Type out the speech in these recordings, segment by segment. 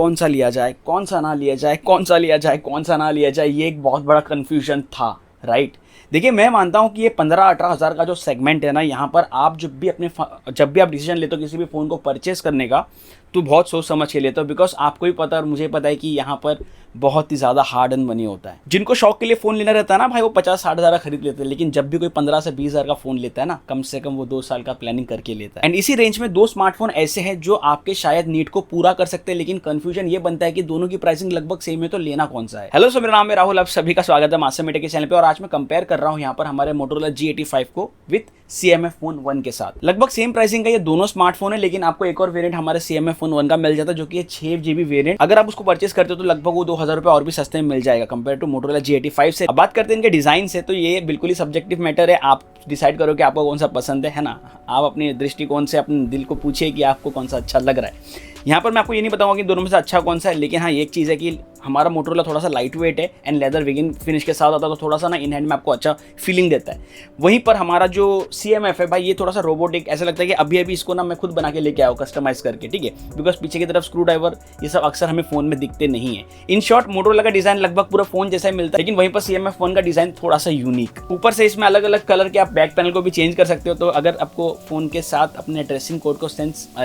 कौन सा लिया जाए, कौन सा ना लिया जाए, कौन सा लिया जाए, कौन सा ना लिया जाए, ये एक बहुत बड़ा कन्फ्यूजन था, राइट। देखिए मैं मानता हूँ कि ये 15-18 हज़ार का जो सेगमेंट है ना, यहाँ पर आप जब भी आप डिसीजन लेते हो किसी भी फ़ोन को परचेस करने का, तो बहुत सोच समझ के लेते हो, बिकॉज आपको भी पता है और मुझे पता है कि यहाँ पर बहुत ही ज़्यादा हार्ड एंड मनी होता है। जिनको शौक के लिए फ़ोन लेना रहता है ना भाई, वो 50-60 हज़ार का खरीद लेते हैं, लेकिन जब भी कोई 15 से 20 हज़ार का फ़ोन लेता है ना, कम से कम वो 2 साल का प्लानिंग करके लेता है। एंड इसी रेंज में 2 स्मार्टफोन ऐसे हैं जो आपके शायद नीड को पूरा कर सकते हैं, लेकिन कंफ्यूजन ये बनता है कि दोनों की प्राइसिंग लगभग सेम है, तो लेना कौन सा है। हेलो सो, मेरा नाम है राहुल, आप सभी का स्वागत है मास्टर मेटे के चैनल पे। और आज मैं कंपेयर कर रहा हूँ यहाँ पर हमारे मोटोरोला G85 को विथ CMF फोन 1 के साथ। लगभग सेम प्राइसिंग का ये दोनों स्मार्टफोन है, लेकिन आपको एक और वेरिएंट हमारे CMF फोन 1 का मिल जाता है, जो कि है 6GB वेरिएंट। अगर आप उसको परचेस करते हो तो लगभग वो 2000 रुपए और भी सस्ते में मिल जाएगा कंपेयर टू मोटोरोला G85 से। अब बात करते हैं इनके डिजाइन से, तो ये बिल्कुल ही सब्जेक्टिव मैटर है, आप डिसाइड करो कि आपको कौन सा पसंद है ना। आप अपने दृष्टिकोण से अपने दिल को पूछिए कि आपको कौन सा अच्छा लग रहा है। यहाँ पर मैं आपको ये नहीं बताऊंगा कि दोनों में से अच्छा कौन सा है, लेकिन हाँ एक चीज़ है कि हमारा मोटोरोला थोड़ा सा लाइट वेट है एंड लेदर वेगिंग फिनिश के साथ आता है, तो थोड़ा सा ना इन हैंड में आपको अच्छा फीलिंग देता है। वहीं पर हमारा जो CMF है भाई, ये थोड़ा सा रोबोटिक, ऐसा लगता है कि अभी इसको ना मैं खुद बना के लेके आया कस्टमाइज करके, ठीक है, बिकॉज पीछे की तरफ स्क्रू ड्राइवर ये सब अक्सर हमें फोन में दिखते नहीं है। इन शॉर्ट मोटोरोला का डिजाइन लगभग पूरा फोन जैसा ही मिलता है, लेकिन वहीं पर CMF फोन का डिजाइन थोड़ा सा यूनिक। ऊपर से इसमें अलग अलग कलर के आप बैक पैनल को भी चेंज कर सकते हो, तो अगर आपको फोन के साथ अपने ड्रेसिंग कोड को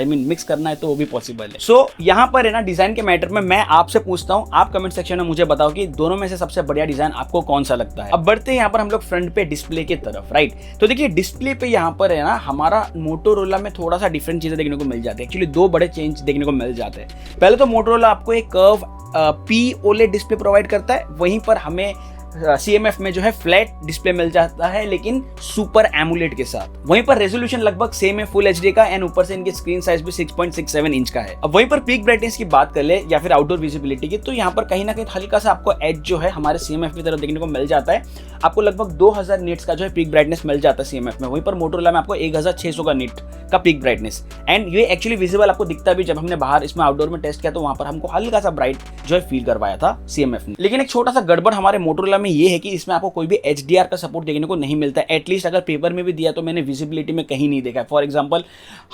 मिक्स करना है तो वो भी पॉसिबल है। सो यहाँ पर है ना, डिजाइन के मैटर में मैं आपसे पूछता हूँ, आप कमेंट सेक्शन में मुझे बताओ कि दोनों में से सबसे बढ़िया डिजाइन आपको कौन सा लगता है। अब बढ़ते हैं यहाँ पर हम लोग फ्रंट पे डिस्प्ले की तरफ, राइट। तो देखिए डिस्प्ले पे यहाँ पर है ना, हमारा मोटोरोला में थोड़ा सा डिफरेंट चीजें देखने को मिल जाती है। एक्चुअली 2 बड़े चेंज देखने को मिल जाते हैं। पहले तो मोटोरोला आपको एक curve P OLED display provide करता है, वहीं पर हमें CMF में जो है फ्लैट डिस्प्ले मिल जाता है, लेकिन सुपर एमुलेट के साथ। वहीं पर रेजोल्यूशन लगभग सेम है फुल HD का, एंड ऊपर से इनकी स्क्रीन साइज भी 6.67 इंच का है। अब वहीं पर पीक ब्राइटनेस की बात कर ले या फिर आउटडोर विजिबिलिटी की, तो यहाँ पर कहीं ना कहीं हल्का सा आपको एज जो है हमारे CMF की तरफ देखने को मिल जाता है। आपको लगभग 2000 निट्स का जो है पीक ब्राइटनेस मिल जाता है CMF में, वहीं पर मोटोरोला में आपको 1600 का निट का पीक ब्राइटनेस। एंड ये एक्चुअली विजिबल आपको दिखता भी, जब हमने बाहर इसमें आउटडोर में टेस्ट किया तो वहां पर हमको हल्का सा ब्राइट जो है फील करवाया था CMF ने। लेकिन एक छोटा सा गड़बड़ हमारे मोटोरोला में ये है कि इसमें आपको कोई भी HDR का सपोर्ट देखने को नहीं मिलता है। एटलीस्ट अगर पेपर में भी दिया तो मैंने विजिबिलिटी में कहीं नहीं देखा है। फॉर एग्जांपल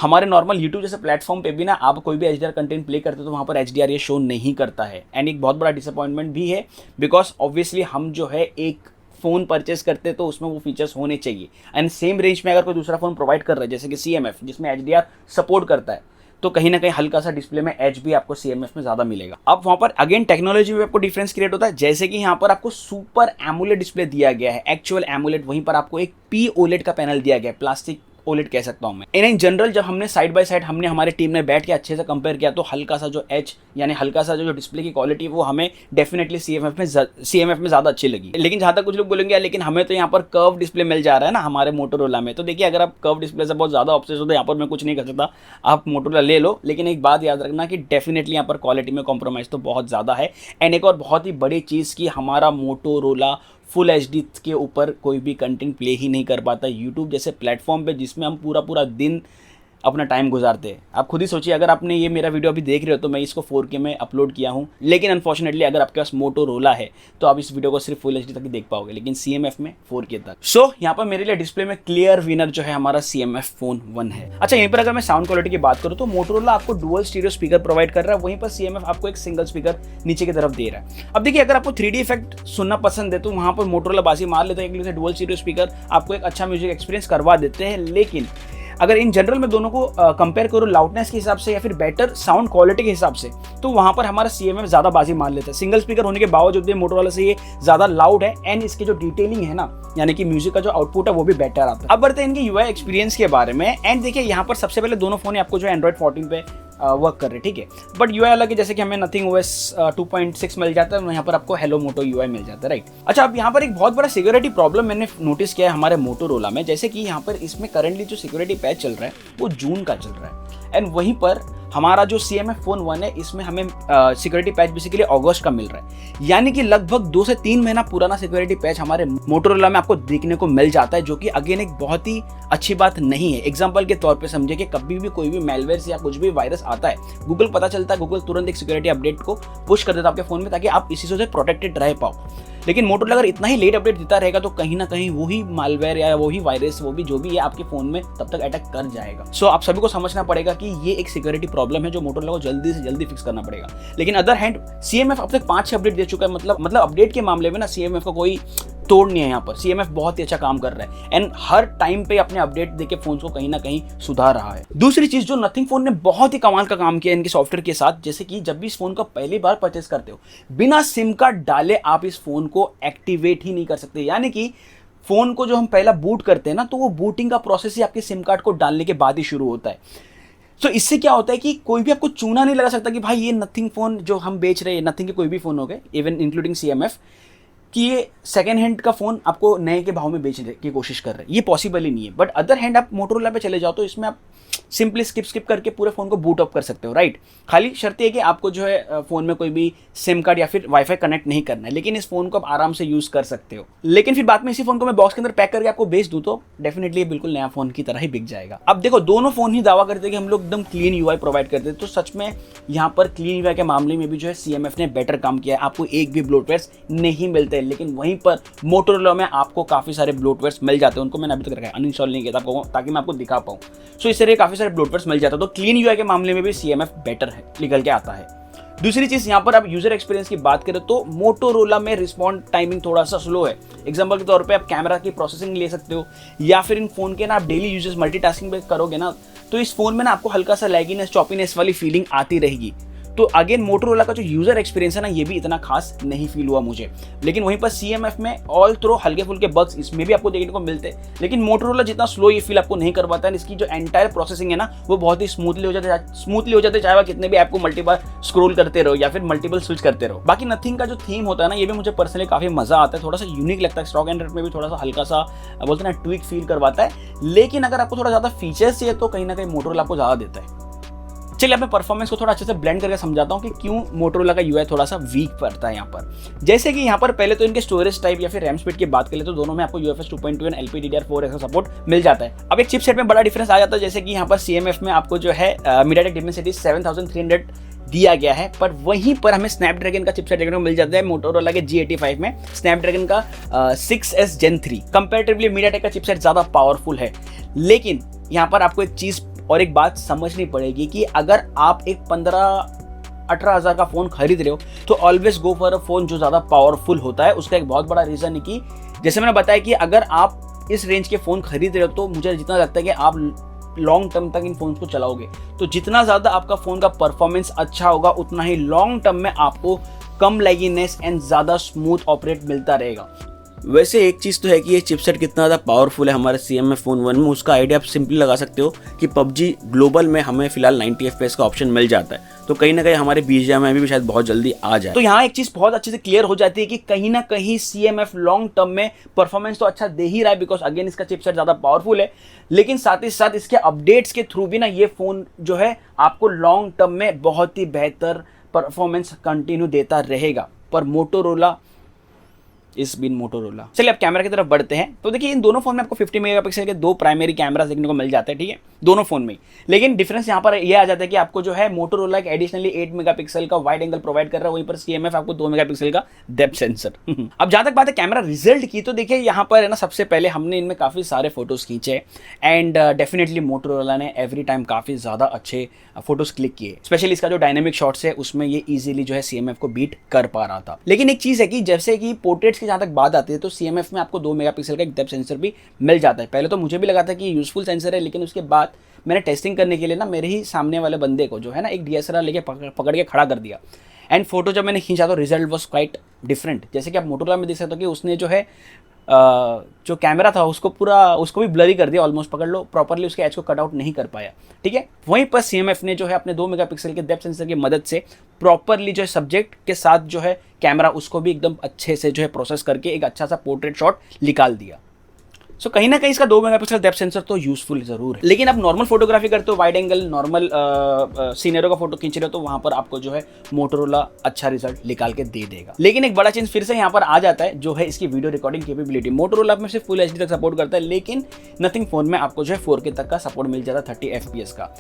हमारे नॉर्मल YouTube जैसे प्लेटफॉर्म पे भी ना, आप कोई भी HDR कंटेंट प्ले करते हो तो वहां पर HDR ये शो नहीं करता है। एंड एक बहुत बड़ा डिसअपॉइंटमेंट भी है, बिकॉज ऑब्वियसली हम जो है एक फोन परचेस करते तो उसमें वो फीचर्स होने चाहिए। एंड सेम रेंज में अगर कोई दूसरा फोन प्रोवाइड कर रहा है जैसे कि CMF, जिसमें HDR सपोर्ट करता है, तो कहीं ना कहीं हल्का सा डिस्प्ले में एज भी आपको CMF में ज्यादा मिलेगा। अब वहां पर अगेन टेक्नोलॉजी में आपको डिफरेंस क्रिएट होता है, जैसे कि यहाँ पर आपको सुपर एमुलेट डिस्प्ले दिया गया है, एक्चुअल एमुलेट, वहीं पर आपको एक P OLED का पैनल दिया गया है, प्लास्टिक OLED कह सकता हूं मैं। इन जनरल जब हमने साइड बाय साइड हमने हमारे टीम ने बैठ के अच्छे से कंपेयर किया, तो हल्का सा जो एच यानी हल्का सा जो डिस्प्ले की क्वालिटी वो हमें डेफिनेटली CMF में ज्यादा अच्छी लगी। लेकिन जहां तक कुछ लोग बोलेंगे लेकिन हमें तो यहाँ पर कर्व डिस्प्ले मिल जा रहा है ना हमारे मोटोरोला में, तो देखिए अगर आप कर्व डिस्प्ले से बहुत ज्यादा ऑब्सेस हो तो यहाँ पर मैं कुछ नहीं कर सकता, आप मोटोरोला ले लो। लेकिन एक बात याद रखना कि डेफिनेटली यहाँ पर क्वालिटी में कॉम्प्रोमाइज तो बहुत ज्यादा है। एंड एक और बहुत ही बड़ी चीज की, हमारा मोटोरोला फुल HD के ऊपर कोई भी कंटेंट प्ले ही नहीं कर पाता YouTube जैसे प्लेटफॉर्म पे, जिसमें हम पूरा दिन अपना टाइम गुजारते हैं। आप खुद ही सोचिए, अगर आपने ये मेरा वीडियो अभी देख रहे हो तो मैं इसको 4K में अपलोड किया हूँ, लेकिन अनफॉर्चुनेटली अगर आपके पास मोटोरोला है तो आप इस वीडियो को सिर्फ फुल HD तक ही देख पाओगे, लेकिन CMF में 4K तक। सो यहाँ पर मेरे लिए डिस्प्ले में क्लियर विनर जो है हमारा CMF फोन 1 है। अच्छा, यहीं पर अगर मैं साउंड क्वालिटी की बात करूँ तो मोटोरोला आपको डुअल स्टीरियो स्पीकर प्रोवाइड कर रहा है, वहीं पर CMF आपको एक सिंगल स्पीकर नीचे की तरफ दे रहा है। अब देखिए अगर आपको 3D इफेक्ट सुनना पसंद है तो वहां पर मोटोरोला बाजी मार लेते हैं, डुअल स्टीरियो स्पीकर आपको एक अच्छा म्यूजिक एक्सपीरियंस करवा देते हैं। लेकिन अगर इन जनरल में दोनों को कंपेयर करो लाउडनेस के हिसाब से या फिर बेटर साउंड क्वालिटी के हिसाब से, तो वहां पर हमारा CMF ज्यादा बाजी मार लेता है। सिंगल स्पीकर होने के बावजूद भी मोटोरोला से ये ज्यादा लाउड है, एंड इसकी जो डिटेलिंग है ना, यानी कि म्यूजिक का जो आउटपुट है वो भी बेटर आता है। अब बढ़ते हैं इनके UI एक्सपीरियंस के बारे में। एंड देखिए यहाँ पर सबसे पहले दोनों फोन आपको जो एंड्रॉइड 14 पे वर्क कर रहे हैं, ठीक है, बट UI अलग है। जैसे कि हमें नथिंग OS 2.6 मिल जाता है, यहाँ पर आपको हेलो मोटो UI मिल जाता है, राइट। अच्छा, अब यहाँ पर एक बहुत बड़ा सिक्योरिटी प्रॉब्लम मैंने नोटिस किया है हमारे मोटोरोला में, जैसे कि यहाँ पर इसमें करंटली जो सिक्योरिटी पैच चल रहा है वो जून का चल रहा है, एंड वहीं पर हमारा जो CMF फोन 1 है इसमें हमें सिक्योरिटी पैच बेसिकली अगस्त का मिल रहा है, यानी कि लगभग 2 से 3 महीना पुराना सिक्योरिटी पैच हमारे मोटोरोला में आपको देखने को मिल जाता है, जो कि अगेन एक बहुत ही अच्छी बात नहीं है। एग्जांपल के तौर पे समझे कि कभी भी कोई भी मेलवेयर या कुछ भी वायरस आता है, गूगल पता चलता है, गूगल तुरंत एक सिक्योरिटी अपडेट को पुश कर देता है आपके फोन में, ताकि आप इसी से प्रोटेक्टेड रह पाओ। लेकिन मोटोरोला अगर इतना ही लेट अपडेट देता रहेगा तो कहीं ना कहीं वही मालवेयर या वही वायरस वो भी जो भी है आपके फोन में तब तक अटैक कर जाएगा। सो आप सभी को समझना पड़ेगा कि ये एक सिक्योरिटी प्रॉब्लम है जो मोटोरोला को जल्दी से जल्दी फिक्स करना पड़ेगा। लेकिन अदर हैंड CMF अब तक 5-6 अपडेट दे चुका है, मतलब अपडेट के मामले में ना CMF का कोई तोड़ नहीं है। यहाँ पर CMF बहुत ही अच्छा काम कर रहा है एंड हर टाइम पे अपने अपडेट देके फोन को कहीं ना कहीं सुधार रहा है। दूसरी चीज जो नथिंग फोन ने बहुत ही कमाल का काम किया इनके सॉफ्टवेयर के साथ, जैसे कि जब भी इस फोन को पहली बार परचेस करते हो बिना सिम कार्ड डाले आप इस फोन को एक्टिवेट ही नहीं कर सकते। यानी कि फोन को जो हम पहला बूट करते हैं ना तो वो बूटिंग का प्रोसेस ही आपके सिम कार्ड को डालने के बाद ही शुरू होता है। तो इससे क्या होता है कि कोई भी आपको चूना नहीं लगा सकता कि भाई ये नथिंग फोन जो हम बेच रहे हैं, नथिंग के कोई भी फोन हो गए इवन इंक्लूडिंग CMF, कि ये सेकेंड हैंड का फोन आपको नए के भाव में बेचने की कोशिश कर रहे हैं, ये पॉसिबल ही नहीं है। बट अदर हैंड आप मोटोरोला पे चले जाओ तो इसमें आप सिंपली स्किप करके पूरे फोन को बूट अप कर सकते हो, राइट। खाली शर्त है कि आपको जो है फोन में कोई भी सिम कार्ड या फिर वाईफाई कनेक्ट नहीं करना है, लेकिन इस फोन को आप आराम से यूज कर सकते हो। लेकिन फिर बाद में इसी फोन को मैं बॉक्स के अंदर पैक करके आपको बेच दूं तो डेफिनेटली बिल्कुल नया फोन की तरह ही बिक जाएगा। अब देखो दोनों फोन ही दावा करते हैं कि हम लोग एकदम क्लीन UI प्रोवाइड करते हैं, तो सच में यहाँ पर क्लीन UI के मामले में भी जो है CMF ने बेटर काम किया है। आपको एक भी ब्लोटवेयर्स नहीं मिलते, लेकिन वहीं पर मोटोरोला में आपको काफी सारे ब्लोटवेयर्स मिल जाते हैं। उनको मैंने अभी तक रखा है, अनइंस्टॉल नहीं किया था ताकि मैं आपको दिखा पाऊँ। सो इस तरह काफी सारे ब्लोटवेयर्स मिल जाता है, तो क्लीन UI के मामले में भी CMF बेटर है, निकल के आता है। दूसरी चीज यहाँ पर आप यूजर एक्सपीरियंस की बात करें तो मोटोरोला में रिस्पॉन्ड टाइमिंग थोड़ा सा स्लो है। एग्जांपल के तौर पे आप कैमरा की प्रोसेसिंग ले सकते हो या फिर इन फोन के ना आप डेली यूजेस मल्टीटास्किंग पे करोगे ना तो इस फोन में ना आपको हल्का सा लैगीनेस चॉपीनेस वाली फीलिंग आती रहेगी। तो अगेन मोटोरोला का जो यूजर एक्सपीरियंस है ना ये भी इतना खास नहीं फील हुआ मुझे। लेकिन वहीं पर CMF में ऑल थ्रो हल्के फुल्के बग्स इसमें भी आपको देखने को मिलते हैं, लेकिन मोटोरोला जितना स्लो ये फील आपको नहीं कर पाता है। इसकी जो एंटायर प्रोसेसिंग है ना वो बहुत ही स्मूथली हो जाते चाहे वह कितने भी आपको मल्टीपल स्क्रॉल करते रहो या फिर मल्टीपल स्विच करते रहो। बाकी नथिंग का जो थीम होता है ना ये भी मुझे पर्सनली काफी मजा आता है, थोड़ा सा यूनिक लगता है। स्टॉक एंड्रॉइड में भी थोड़ा सा हल्का सा बोलते हैं ना ट्विक फील करवाता है, लेकिन अगर आपको थोड़ा ज्यादा फीचर्स चाहिए तो कहीं ना कहीं मोटोरोला आपको ज्यादा देता है। चलिए मैं परफॉर्मेंस को थोड़ा अच्छे से ब्लेंड करके समझाता हूँ कि क्यों मोटोरोला का UI थोड़ा सा वीक पड़ता है यहाँ पर। जैसे कि यहाँ पर पहले तो इनके स्टोरेज टाइप या फिर रैम स्पीड की बात करें तो दोनों में आपको UFS 2.2 एंड LPDDR4 का सपोर्ट मिल जाता है। अब एक चिपसेट में बड़ा डिफरेंस आ जाता है, जैसे कि यहाँ पर CMF में आपको जो है MediaTek Dimensity 7300 दिया गया है, पर वहीं पर हमें स्नैपड्रैगन का चिपसेट देखने को मिल जाता है मोटोरोला के G85 में स्नैपड्रैगन का 6S Gen 3। कंपैरेटिवली MediaTek का चिपसेट ज्यादा पावरफुल है। लेकिन यहाँ पर आपको एक चीज और एक बात समझनी पड़ेगी कि अगर आप एक 15-18 हज़ार का फोन खरीद रहे हो तो always go for a phone जो ज़्यादा पावरफुल होता है। उसका एक बहुत बड़ा रीज़न है कि जैसे मैंने बताया कि अगर आप इस रेंज के फ़ोन खरीद रहे हो तो मुझे जितना लगता है कि आप लॉन्ग टर्म तक इन फोन को चलाओगे तो जितना ज़्यादा आपका फ़ोन का परफॉर्मेंस अच्छा होगा उतना ही लॉन्ग टर्म में आपको कम लैगीनेस एंड ज़्यादा स्मूथ ऑपरेट मिलता रहेगा। वैसे एक चीज़ तो है कि ये चिपसेट कितना ज़्यादा पावरफुल है हमारे CMF फोन 1 में, उसका आइडिया आप सिंपली लगा सकते हो कि PUBG ग्लोबल में हमें फिलहाल 90 FPS का ऑप्शन मिल जाता है, तो कहीं ना कहीं हमारे BGMI में भी शायद बहुत जल्दी आ जाए। तो यहाँ एक चीज़ बहुत अच्छे से क्लियर हो जाती है कि कहीं ना कहीं CMF लॉन्ग टर्म में परफॉर्मेंस तो अच्छा दे ही रहा है बिकॉज अगेन इसका चिपसेट ज़्यादा पावरफुल है, लेकिन साथ ही साथ इसके अपडेट्स के थ्रू भी ना ये फ़ोन जो है आपको लॉन्ग टर्म में बहुत ही बेहतर परफॉर्मेंस कंटिन्यू देता रहेगा। पर मोटोरोला इस बिन मोटोरोला। चलिए अब कैमरा की तरफ बढ़ते हैं। तो देखिए इन दोनों फोन में आपको 50 मेगापिक्सल के 2 प्राइमरी कैमरास देखने को मिल जाते हैं, ठीक है, दोनों फोन में। लेकिन डिफरेंस यहाँ पर यह आ जाता है कि आपको जो है मोटोरोला एक एडिशनली 8 मेगापिक्सल का वाइड एंगल प्रोवाइड कर रहा है, वहीं पर CMF आपको 2 मेगापिक्सल का डेप्थ सेंसर। अब जहां तक बात है कैमरा रिजल्ट की, तो देखिए यहाँ पर है ना सबसे पहले हमने इनमें काफी सारे फोटोज खींचे एंड डेफिनेटली मोटोरोला ने एवरी टाइम काफी ज्यादा अच्छे फोटोज क्लिक किए। स्पेशली इसका जो डायनेमिक शॉट्स है उसमें ये इजीली जो है CMF को बीट कर पा रहा था। लेकिन एक चीज है कि जैसे कि पोर्ट्रेट्स की जहां तक बात आती है तो CMF में आपको 2 मेगापिक्सल का एक डेप्थ सेंसर भी मिल जाता है। पहले तो मुझे भी लगा था कि यूजफुल सेंसर है, लेकिन उसके बाद मैंने टेस्टिंग करने के लिए ना मेरे ही सामने वाले बंदे को जो है ना एक DSLR लेके पकड़ के खड़ा कर दिया एंड फोटो जब मैंने खींचा तो रिजल्ट वॉज क्वाइट डिफरेंट। जैसे कि आप मोटोरोला में देख सकते हो कि उसने जो है जो कैमरा था उसको भी ब्लरी कर दिया, ऑलमोस्ट पकड़ लो, प्रॉपरली उसके एज को कट आउट नहीं कर पाया, ठीक है। वहीं पर CMF ने जो है अपने 2 मेगापिक्सल के डेप्थ सेंसर की मदद से प्रॉपरली जो है सब्जेक्ट के साथ जो है कैमरा उसको भी एकदम अच्छे से जो है प्रोसेस करके एक अच्छा सा पोर्ट्रेट शॉट निकाल दिया। सो कहीं ना कहीं इसका 2 मेगापिक्सल डेप्थ सेंसर तो यूजफुल जरूर है। लेकिन आप नॉर्मल फोटोग्राफी करते हो, वाइड एंगल नॉर्मल सीनरी का फोटो खींच रहे हो, तो वहां पर आपको जो है मोटोरोला अच्छा रिजल्ट निकाल के दे देगा। लेकिन एक बड़ा चेंज फिर से यहाँ पर आ जाता है जो है इसकी वीडियो रिकॉर्डिंग कैपेबिलिटी। मोटोरोला में सिर्फ फुल HD तक सपोर्ट करता है, लेकिन नथिंग फोन में आपको जो है 4K तक का सपोर्ट मिल जाता है 30 FPS का।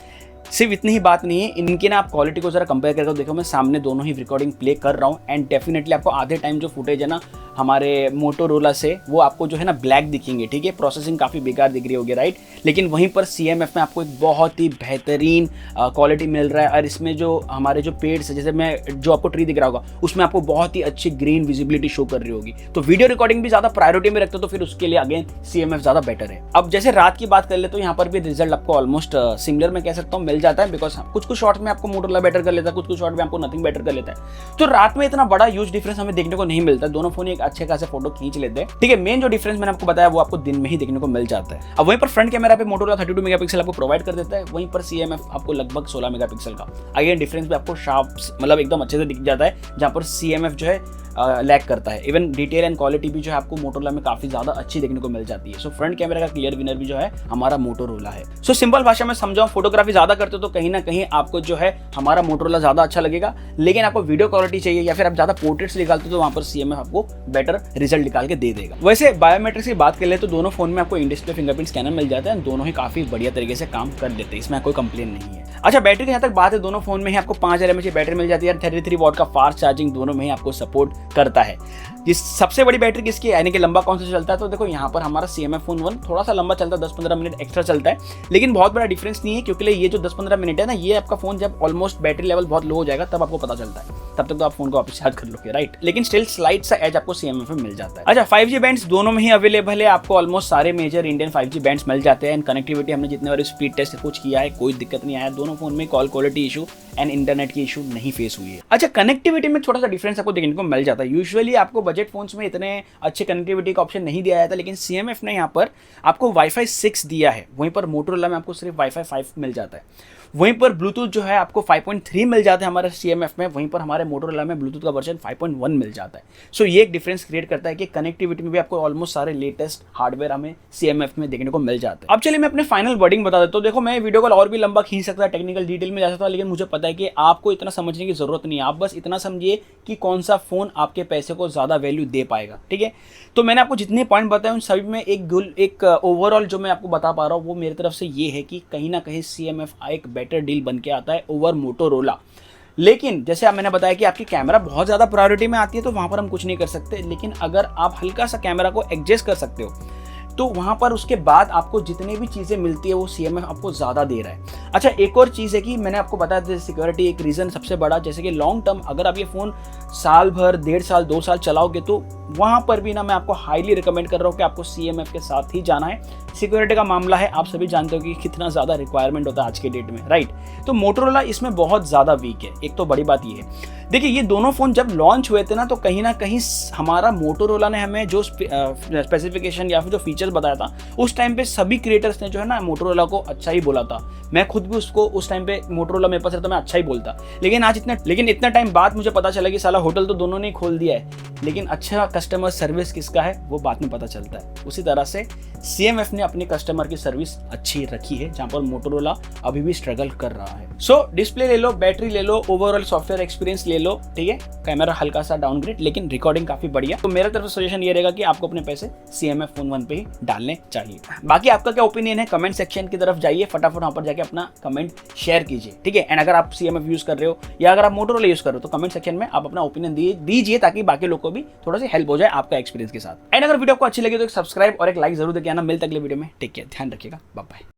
सिर्फ इतनी ही बात नहीं है, इनके ना आप क्वालिटी को जरा कंपेयर करके देखो, मैं सामने दोनों ही रिकॉर्डिंग प्ले कर रहा हूँ एंड डेफिनेटली आपको आधे टाइम जो फुटेज है ना हमारे मोटोरोला से वो आपको जो है ना ब्लैक दिखेंगे, ठीक है, प्रोसेसिंग काफ़ी बेकार दिख रही होगी, राइट। लेकिन वहीं पर CMF में आपको एक बहुत ही बेहतरीन क्वालिटी मिल रहा है, और इसमें जो हमारे जो पेड्स है, जैसे मैं जो आपको ट्री दिख रहा होगा, उसमें आपको बहुत ही अच्छी ग्रीन विजिबिलिटी शो कर रही होगी। तो वीडियो रिकॉर्डिंग भी ज़्यादा प्रायोरिटी में रखते हो तो फिर उसके लिए अगेन CMF ज़्यादा बेटर है। अब जैसे रात की बात कर ले तो यहाँ पर भी रिजल्ट आपको ऑलमोस्ट सिमिलर मैं कह सकता हूँ मिल जाता है, बिकॉज कुछ कुछ शॉट में आपको मोटोरोला बेटर कर लेता है, कुछ कुछ शॉट में आपको नथिंग बेटर कर लेता है। तो रात में इतना बड़ा ह्यूज डिफरेंस हमें देखने को नहीं मिलता, दोनों फोन एक अच्छे खासे फोटो खींच लेते हैं, ठीक है। मेन जो डिफरेंस मैंने आपको बताया वो आपको दिन में ही देखने को मिल जाता है। अब वहीं पर फ्रंट कैमरा पे मोटोरोला 32 मेगापिक्सल आपको प्रोवाइड कर देता है, वहीं पर CMF आपको लगभग 16 मेगापिक्सल का। अगेन डिफरेंस भी आपको शार्प मतलब एकदम अच्छे से दिख जाता है, जहां पर CMF जो है लैग करता है। इवन डिटेल एंड क्वालिटी भी जो है आपको मोटोरोला में काफी ज्यादा अच्छी देखने को मिल जाती है। सो फ्रंट कैमरा का क्लियर विनर भी जो है हमारा मोटोरोला है। सो सिंपल भाषा में समझाऊं, फोटोग्राफी ज्यादा करते हो तो कहीं ना कहीं आपको जो है हमारा मोटोरोला ज्यादा अच्छा लगेगा, लेकिन आपको वीडियो क्वालिटी चाहिए या फिर आप ज्यादा पोर्ट्रेट्स निकालते हो तो वहां पर CMF आपको बेटर रिजल्ट निकाल के दे देगा। वैसे बायोमेट्रिक्स की बात कर ले तो दोनों फोन में आपको इन डिस्प्ले फिंगरप्रिंट स्कैनर मिल जाता है, दोनों ही काफी बढ़िया तरीके से काम कर देते हैं, इसमें कोई कंप्लेन नहीं है। अच्छा, बैटरी की यहाँ तक बात है, दोनों फोन में ही आपको 5000 mAh की बैटरी मिल जाती है, 33 वॉट का फास्ट चार्जिंग दोनों में ही आपको सपोर्ट करता है। जिस सबसे बड़ी बैटरी किसकी यानी कि लंबा कौन सा चलता है, तो देखो यहाँ पर हमारा CMF फोन 1 थोड़ा सा लंबा चलता है, 10-15 मिनट एक्स्ट्रा चलता है, लेकिन बहुत बड़ा डिफरेंस नहीं है, क्योंकि ये जो 10-15 मिनट है ना, ये आपका फोन जब ऑलमोस्ट बैटरी लेवल बहुत लो हो जाएगा तब आपको पता चलता है, तब तक तो आप फोन को वापस चार्ज कर लोगे, राइट। लेकिन स्टिल स्लाइड सा एज आपको CMF में मिल जाता है। अच्छा, 5G बैंड्स दोनों में ही अवेलेबल है, आपको ऑलमोस्ट सारे मेजर इंडियन 5G बैंड्स मिल जाते हैं। एंड कनेक्टिविटी हमने जितने बार स्पीड टेस्ट कुछ किया है, कोई दिक्कत नहीं आया, दोनों फोन में call quality issue and internet की इशू नहीं फेस हुई है। अच्छा, कनेक्टिविटी में थोड़ा सा डिफरेंस आपको देखने को मिल जाता है। यूजुअली आपको बजट फोन्स में इतने अच्छे कनेक्टिविटी का ऑप्शन नहीं दिया जाता, लेकिन CMF ने यहाँ पर आपको Wi-Fi 6 दिया है, वहीं पर मोटोरोला में आपको सिर्फ Wi-Fi 5 मिल जाता है। वहीं पर ब्लूटूथ जो है आपको 5.3 मिल जाता है हमारे CMF में, वहीं पर हमारे मोटोरोला में ब्लूटूथ का वर्जन 5.1 मिल जाता है। सो ये एक डिफरेंस क्रिएट करता है कि कनेक्टिविटी में भी आपको ऑलमोस्ट सारे लेटेस्ट हार्डवेयर हमें CMF में देखने को मिल जाता है। अब चलिए मैं अपने फाइनल वर्डिंग बता देता हूँ। देखो, मैं वीडियो कॉल और भी लंबा खींच सकता, टेक्निकल डिटेल में जा सकता, लेकिन मुझे पता है कि आपको इतना समझने की जरूरत नहीं है, आप बस इतना समझिए कि कौन सा फोन आपके पैसे को ज्यादा वैल्यू दे पाएगा, ठीक है। तो मैंने आपको जितने पॉइंट बताए उन सभी में एक ओवरऑल जो मैं आपको बता पा रहा हूँ वो मेरी तरफ से ये है कि कहीं ना कहीं CMF एक बेटर डील बन के आता है ओवर मोटोरोला। लेकिन जैसे मैंने बताया कि आपकी कैमरा बहुत ज़्यादा प्रायोरिटी में आती है तो वहाँ पर हम कुछ नहीं कर सकते, लेकिन अगर आप हल्का सा कैमरा को एडजस्ट कर सकते हो तो वहाँ पर उसके बाद आपको जितनी भी चीज़ें मिलती है वो CMF आपको ज़्यादा दे रहा है। अच्छा, एक और चीज़ है कि मैंने आपको बताया था सिक्योरिटी एक रीज़न सबसे बड़ा, जैसे कि लॉन्ग टर्म अगर आप ये फ़ोन साल भर, 1.5 साल, 2 साल चलाओगे तो वहाँ पर भी ना मैं आपको हाईली रिकमेंड कर रहा हूँ कि आपको CMF के साथ ही जाना है। सिक्योरिटी का मामला है, आप सभी जानते हो कि कितना ज़्यादा रिक्वायरमेंट होता है आज के डेट में, राइट। तो मोटोरोला इसमें बहुत ज़्यादा वीक है, एक तो बड़ी बात ये है। देखिए, ये दोनों फ़ोन जब लॉन्च हुए थे ना तो कहीं ना कहीं हमारा मोटोरोला ने हमें जो स्पेसिफिकेशन या फिर जो फीचर्स बताया था उस टाइम पे सभी क्रिएटर्स ने जो है ना मोटोरोला को अच्छा ही बोला था। मैं खुद भी उसको उस टाइम पे मोटोरोला मेरे पास रहता मैं अच्छा ही बोलता, लेकिन इतना टाइम बाद मुझे पता चला कि साला होटल तो दोनों ने ही खोल दिया है, लेकिन अच्छा कस्टमर सर्विस किसका है वो बाद में पता चलता है। उसी तरह से CMF ने अपनी कस्टमर की सर्विस अच्छी रखी है, जहां पर मोटोरोला अभी भी स्ट्रगल कर रहा है। सो डिस्प्ले ले लो, बैटरी ले लो, ओवरऑल सॉफ्टवेयर एक्सपीरियंस ले लो, ठीक है, कैमरा हल्का सा डाउनग्रेड लेकिन रिकॉर्डिंग काफी बढ़िया। तो मेरा तरफ से सजेशन ये रहेगा कि आपको अपने पैसे CMF फोन 1 पे ही डालने चाहिए। बाकी आपका क्या ओपिनियन है, कमेंट सेक्शन की तरफ जाइए, फटाफट वहां पर जाके अपना कमेंट शेयर कीजिए, ठीक है। एंड अगर आप CMF यूज कर रहे हो या अगर आप मोटोरोला यूज कर रहे हो तो कमेंट सेक्शन में आप अपना ओपिनियन दीजिए ताकि बाकी लोग को भी थोड़ा सी हेल्प हो जाए आपका एक्सपीरियंस के साथ। एंड अगर वीडियो को अच्छी लगी तो एक सब्सक्राइब और एक लाइक जरूर देके आना। मिलते अगले वीडियो में, टेक केयर, ध्यान रखिएगा, बाय बाय।